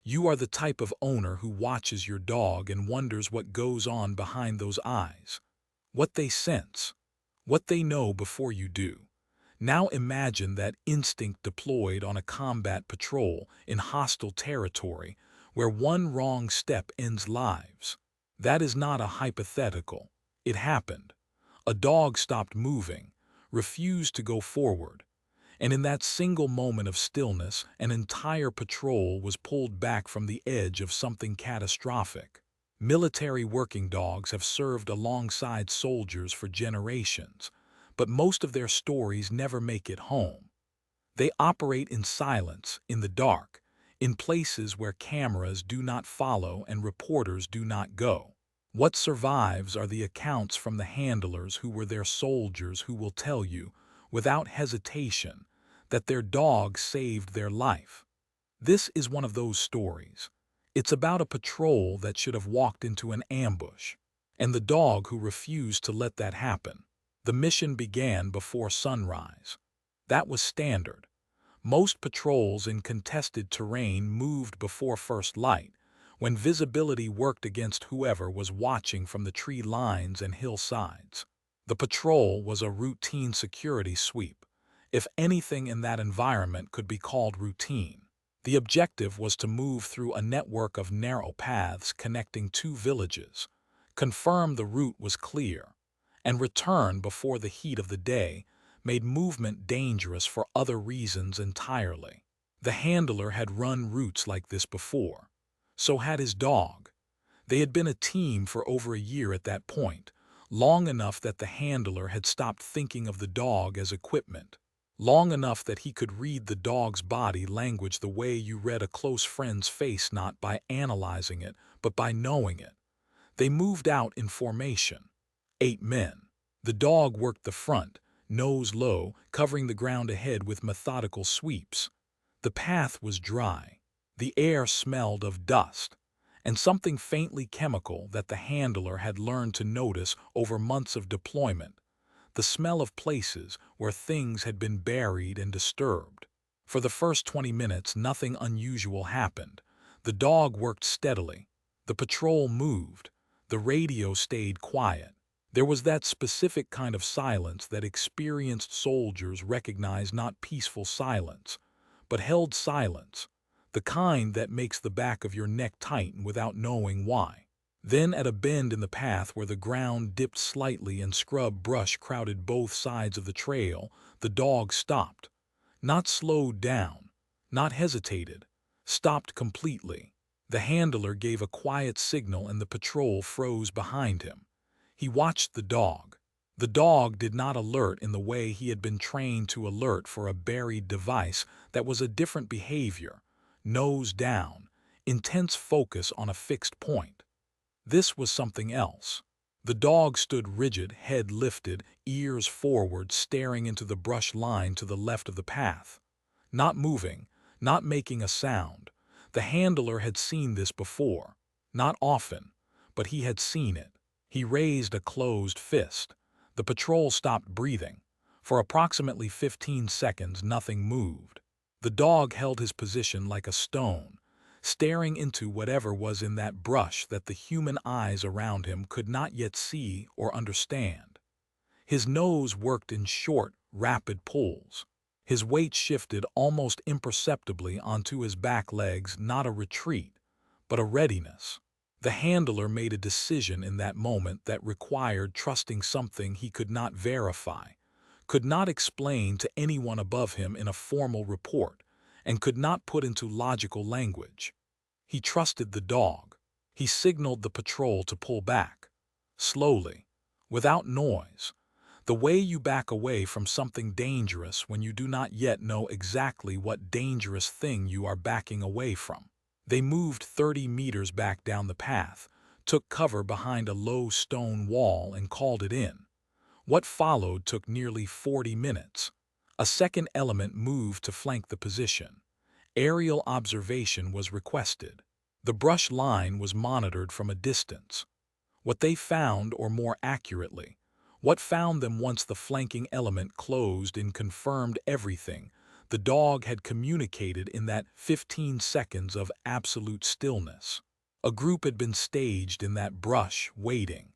You are the type of owner who watches your dog and wonders what goes on behind those eyes, what they sense, what they know before you do. Now imagine that instinct deployed on a combat patrol in hostile territory where one wrong step ends lives. That is not a hypothetical. It happened. A dog stopped moving, refused to go forward, and in that single moment of stillness, an entire patrol was pulled back from the edge of something catastrophic. Military working dogs have served alongside soldiers for generations, but most of their stories never make it home. They operate in silence, in the dark, in places where cameras do not follow and reporters do not go. What survives are the accounts from the handlers who were their soldiers, who will tell you, without hesitation, that their dog saved their life. This is one of those stories. It's about a patrol that should have walked into an ambush, and the dog who refused to let that happen. The mission began before sunrise. That was standard. Most patrols in contested terrain moved before first light, when visibility worked against whoever was watching from the tree lines and hillsides. The patrol was a routine security sweep, if anything in that environment could be called routine. The objective was to move through a network of narrow paths connecting two villages, confirm the route was clear, and return before the heat of the day made movement dangerous for other reasons entirely. The handler had run routes like this before. So had his dog. They had been a team for over a year at that point, long enough that the handler had stopped thinking of the dog as equipment, long enough that he could read the dog's body language the way you read a close friend's face, not by analyzing it, but by knowing it. They moved out in formation. 8 men. The dog worked the front, nose low, covering the ground ahead with methodical sweeps. The path was dry. The air smelled of dust, and something faintly chemical that the handler had learned to notice over months of deployment, the smell of places where things had been buried and disturbed. For the first 20 minutes, nothing unusual happened. The dog worked steadily. The patrol moved. The radio stayed quiet. There was that specific kind of silence that experienced soldiers recognize, not peaceful silence, but held silence, the kind that makes the back of your neck tighten without knowing why. Then, at a bend in the path where the ground dipped slightly and scrub brush crowded both sides of the trail, the dog stopped. Not slowed down, not hesitated, stopped completely. The handler gave a quiet signal and the patrol froze behind him. He watched the dog. The dog did not alert in the way he had been trained to alert for a buried device. That was a different behavior. Nose down, intense focus on a fixed point. This was something else. The dog stood rigid, head lifted, ears forward, staring into the brush line to the left of the path. Not moving, not making a sound. The handler had seen this before. Not often, but he had seen it. He raised a closed fist. The patrol stopped breathing. For approximately 15 seconds, nothing moved. The dog held his position like a stone, staring into whatever was in that brush that the human eyes around him could not yet see or understand. His nose worked in short, rapid pulls. His weight shifted almost imperceptibly onto his back legs, not a retreat, but a readiness. The handler made a decision in that moment that required trusting something he could not verify, could not explain to anyone above him in a formal report, and could not put into logical language. He trusted the dog. He signaled the patrol to pull back, slowly, without noise, the way you back away from something dangerous when you do not yet know exactly what dangerous thing you are backing away from. They moved 30 meters back down the path, took cover behind a low stone wall and called it in. What followed took nearly 40 minutes. A second element moved to flank the position. Aerial observation was requested. The brush line was monitored from a distance. What they found, or more accurately, what found them once the flanking element closed in, confirmed everything The dog had communicated in that 15 seconds of absolute stillness. A group had been staged in that brush, waiting.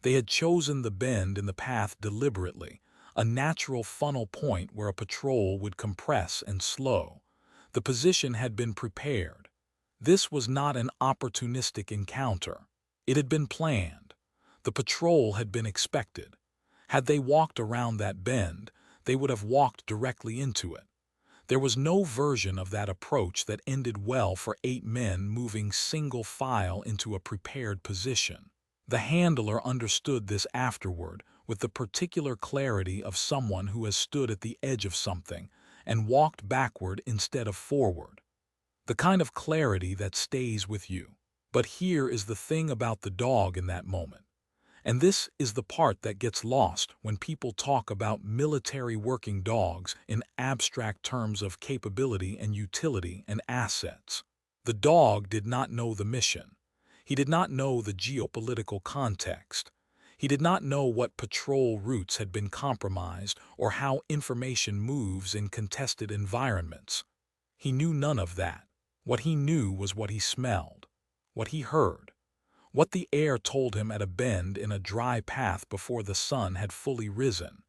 They had chosen the bend in the path deliberately, a natural funnel point where a patrol would compress and slow. The position had been prepared. This was not an opportunistic encounter. It had been planned. The patrol had been expected. Had they walked around that bend, they would have walked directly into it. There was no version of that approach that ended well for 8 men moving single file into a prepared position. The handler understood this afterward with the particular clarity of someone who has stood at the edge of something and walked backward instead of forward. The kind of clarity that stays with you. But here is the thing about the dog in that moment. And this is the part that gets lost when people talk about military working dogs in abstract terms of capability and utility and assets. The dog did not know the mission. He did not know the geopolitical context. He did not know what patrol routes had been compromised or how information moves in contested environments. He knew none of that. What he knew was what he smelled, what he heard, what the air told him at a bend in a dry path before the sun had fully risen,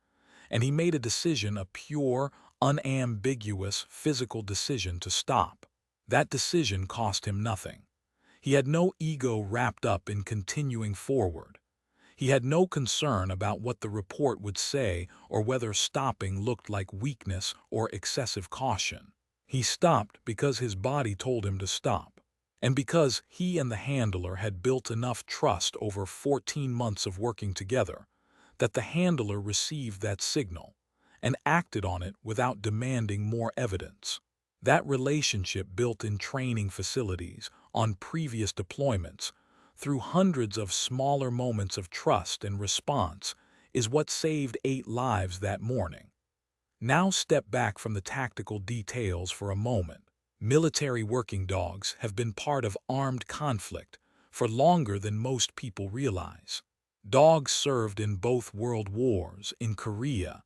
and he made a decision, a pure, unambiguous physical decision to stop. That decision cost him nothing. He had no ego wrapped up in continuing forward. He had no concern about what the report would say or whether stopping looked like weakness or excessive caution. He stopped because his body told him to stop, and because he and the handler had built enough trust over 14 months of working together that the handler received that signal and acted on it without demanding more evidence. That relationship built in training facilities, on previous deployments, through hundreds of smaller moments of trust and response, is what saved 8 lives that morning. Now step back from the tactical details for a moment. Military working dogs have been part of armed conflict for longer than most people realize. Dogs served in both world wars, in Korea,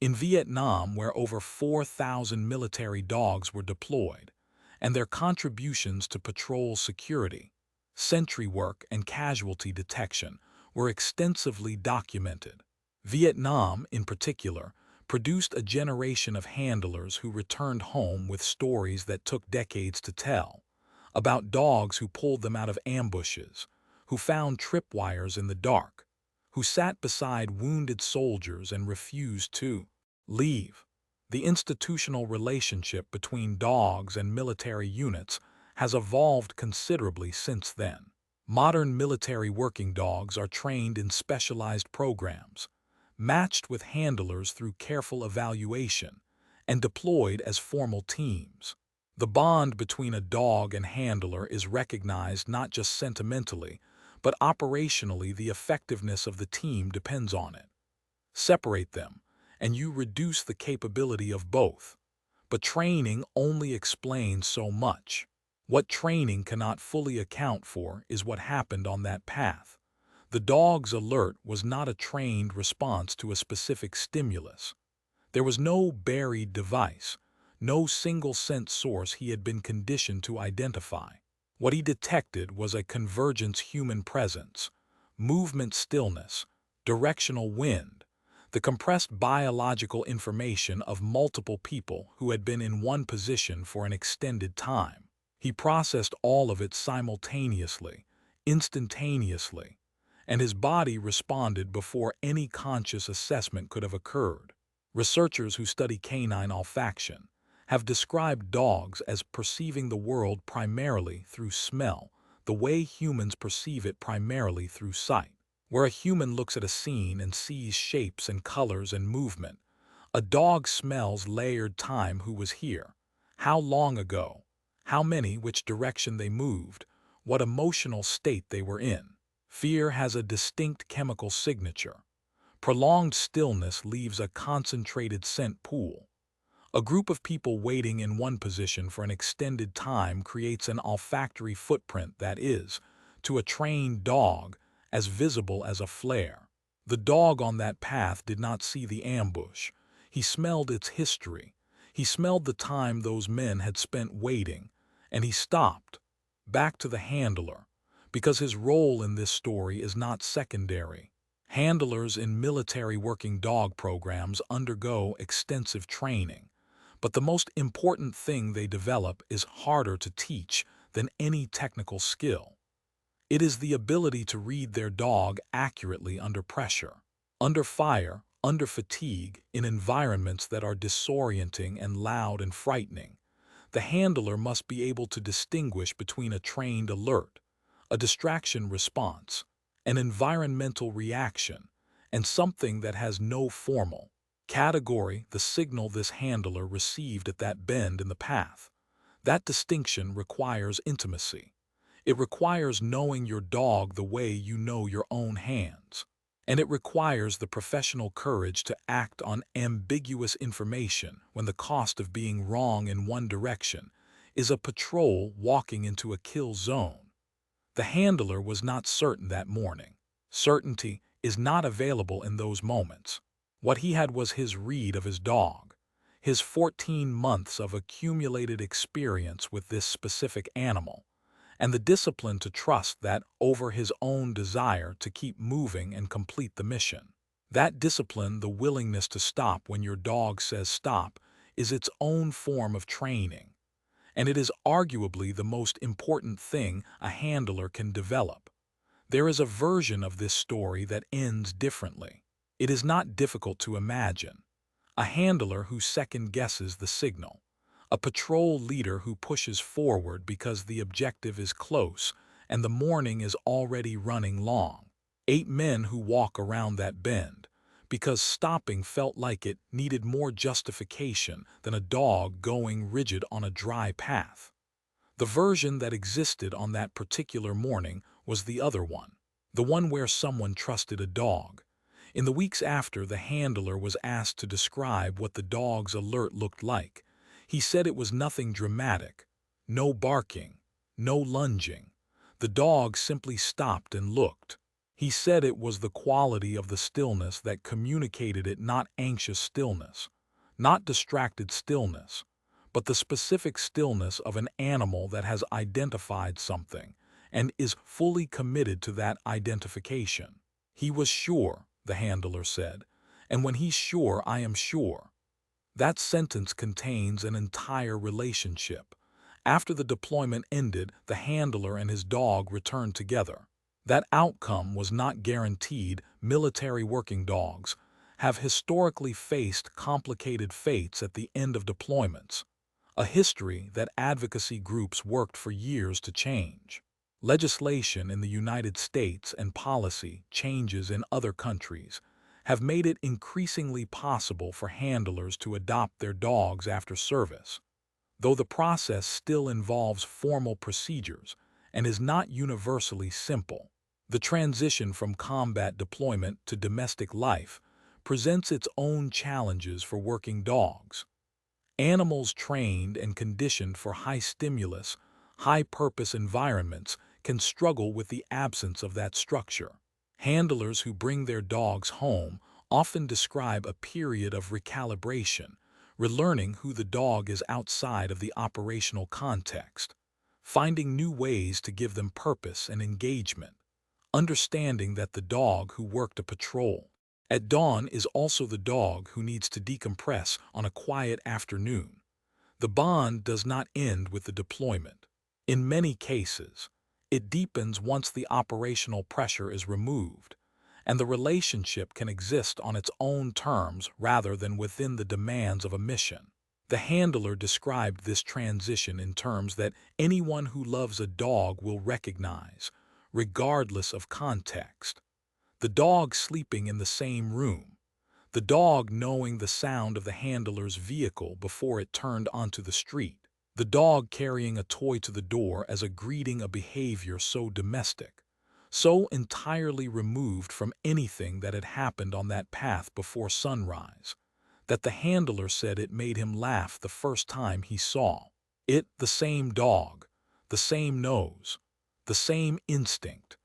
in Vietnam, where over 4,000 military dogs were deployed, and their contributions to patrol security, sentry work, and casualty detection were extensively documented. Vietnam, in particular, produced a generation of handlers who returned home with stories that took decades to tell, about dogs who pulled them out of ambushes, who found tripwires in the dark, who sat beside wounded soldiers and refused to leave. The institutional relationship between dogs and military units has evolved considerably since then. Modern military working dogs are trained in specialized programs, matched with handlers through careful evaluation, and deployed as formal teams. The bond between a dog and handler is recognized not just sentimentally, but operationally. The effectiveness of the team depends on it. Separate them, and you reduce the capability of both. But training only explains so much. What training cannot fully account for is what happened on that path. The dog's alert was not a trained response to a specific stimulus. There was no buried device, no single sense source he had been conditioned to identify. What he detected was a convergence human presence, movement stillness, directional wind, the compressed biological information of multiple people who had been in one position for an extended time. He processed all of it simultaneously, instantaneously, and his body responded before any conscious assessment could have occurred. Researchers who study canine olfaction have described dogs as perceiving the world primarily through smell, the way humans perceive it primarily through sight. Where a human looks at a scene and sees shapes and colors and movement, a dog smells layered time: who was here, how long ago, how many, which direction they moved, what emotional state they were in. Fear has a distinct chemical signature. Prolonged stillness leaves a concentrated scent pool. A group of people waiting in one position for an extended time creates an olfactory footprint that is, to a trained dog, as visible as a flare. The dog on that path did not see the ambush. He smelled its history. He smelled the time those men had spent waiting, and he stopped, back to the handler, because his role in this story is not secondary. Handlers in military working dog programs undergo extensive training, but the most important thing they develop is harder to teach than any technical skill. It is the ability to read their dog accurately under pressure, under fire, under fatigue, in environments that are disorienting and loud and frightening. The handler must be able to distinguish between a trained alert, a distraction response, an environmental reaction, and something that has no formal category, the signal this handler received at that bend in the path. That distinction requires intimacy. It requires knowing your dog the way you know your own hands. And it requires the professional courage to act on ambiguous information when the cost of being wrong in one direction is a patrol walking into a kill zone. The handler was not certain that morning. Certainty is not available in those moments. What he had was his read of his dog, his 14 months of accumulated experience with this specific animal, and the discipline to trust that over his own desire to keep moving and complete the mission. That discipline, the willingness to stop when your dog says stop, is its own form of training. And it is arguably the most important thing a handler can develop. There is a version of this story that ends differently. It is not difficult to imagine. A handler who second-guesses the signal. A patrol leader who pushes forward because the objective is close and the morning is already running long. 8 men who walk around that bend because stopping felt like it needed more justification than a dog going rigid on a dry path. The version that existed on that particular morning was the other one, the one where someone trusted a dog. In the weeks after, the handler was asked to describe what the dog's alert looked like. He said it was nothing dramatic, no barking, no lunging. The dog simply stopped and looked. He said it was the quality of the stillness that communicated it, not anxious stillness, not distracted stillness, but the specific stillness of an animal that has identified something and is fully committed to that identification. He was sure, the handler said, and when he's sure, I am sure. That sentence contains an entire relationship. After the deployment ended, the handler and his dog returned together. That outcome was not guaranteed. Military working dogs have historically faced complicated fates at the end of deployments, a history that advocacy groups worked for years to change. Legislation in the United States and policy changes in other countries have made it increasingly possible for handlers to adopt their dogs after service, though the process still involves formal procedures and is not universally simple. The transition from combat deployment to domestic life presents its own challenges for working dogs. Animals trained and conditioned for high-stimulus, high-purpose environments can struggle with the absence of that structure. Handlers who bring their dogs home often describe a period of recalibration, relearning who the dog is outside of the operational context, finding new ways to give them purpose and engagement, understanding that the dog who worked a patrol at dawn is also the dog who needs to decompress on a quiet afternoon. The bond does not end with the deployment. In many cases, it deepens once the operational pressure is removed, and the relationship can exist on its own terms rather than within the demands of a mission. The handler described this transition in terms that anyone who loves a dog will recognize, regardless of context. The dog sleeping in the same room, the dog knowing the sound of the handler's vehicle before it turned onto the street, the dog carrying a toy to the door as a greeting, a behavior so domestic, so entirely removed from anything that had happened on that path before sunrise, that the handler said it made him laugh the first time he saw it. The same dog, the same nose, the same instinct,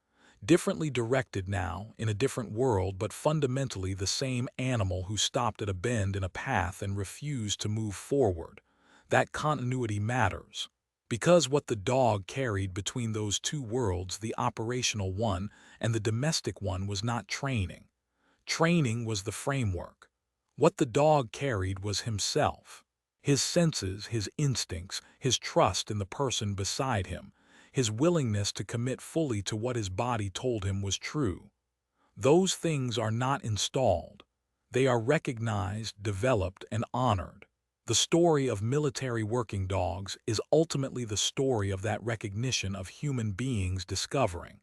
Differently directed now, in a different world, but fundamentally the same animal who stopped at a bend in a path and refused to move forward. That continuity matters. Because what the dog carried between those two worlds, the operational one and the domestic one, was not training. Training was the framework. What the dog carried was himself. His senses, his instincts, his trust in the person beside him, his willingness to commit fully to what his body told him was true. Those things are not installed. They are recognized, developed, and honored. The story of military working dogs is ultimately the story of that recognition of human beings discovering,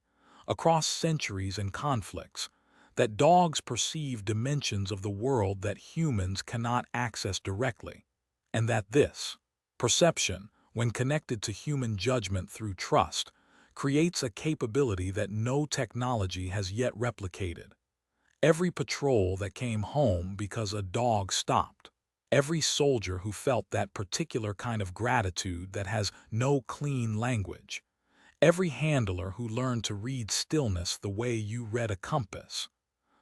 across centuries and conflicts, that dogs perceive dimensions of the world that humans cannot access directly, and that this perception, when connected to human judgment through trust, creates a capability that no technology has yet replicated. Every patrol that came home because a dog stopped, every soldier who felt that particular kind of gratitude that has no clean language, every handler who learned to read stillness the way you read a compass,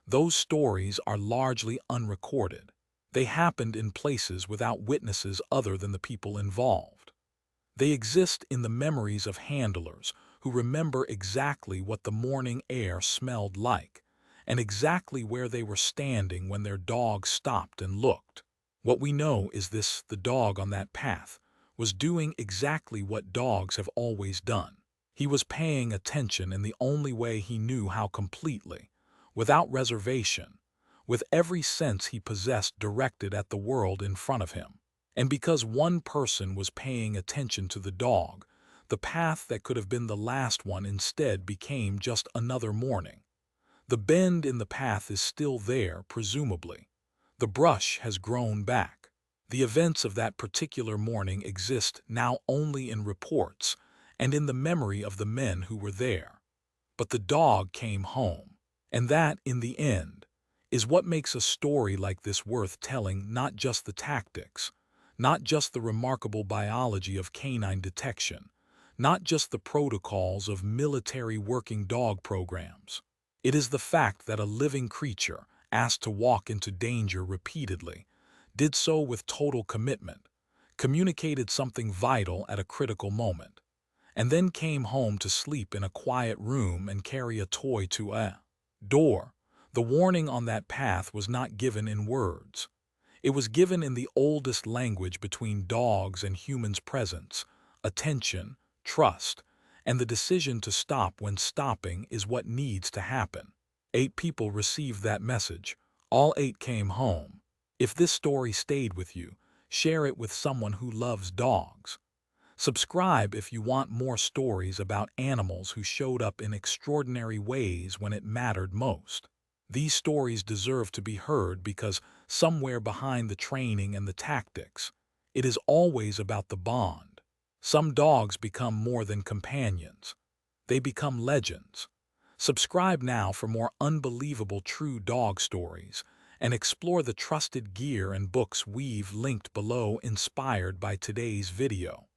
those stories are largely unrecorded. They happened in places without witnesses other than the people involved. They exist in the memories of handlers who remember exactly what the morning air smelled like and exactly where they were standing when their dog stopped and looked. What we know is this: the dog on that path was doing exactly what dogs have always done. He was paying attention in the only way he knew how, completely, without reservation, with every sense he possessed directed at the world in front of him. And because one person was paying attention to the dog, the path that could have been the last one instead became just another morning. The bend in the path is still there, presumably. The brush has grown back. The events of that particular morning exist now only in reports and in the memory of the men who were there. But the dog came home. And that, in the end, is what makes a story like this worth telling: not just the tactics, not just the remarkable biology of canine detection, not just the protocols of military working dog programs. It is the fact that a living creature, asked to walk into danger repeatedly, did so with total commitment, communicated something vital at a critical moment, and then came home to sleep in a quiet room and carry a toy to a door. The warning on that path was not given in words. It was given in the oldest language between dogs and humans: presence, attention, trust, and the decision to stop when stopping is what needs to happen. 8 people received that message. All 8 came home. If this story stayed with you, share it with someone who loves dogs. Subscribe if you want more stories about animals who showed up in extraordinary ways when it mattered most. These stories deserve to be heard because somewhere behind the training and the tactics, it is always about the bond. Some dogs become more than companions. They become legends. Subscribe now for more unbelievable true dog stories and explore the trusted gear and books we've linked below inspired by today's video.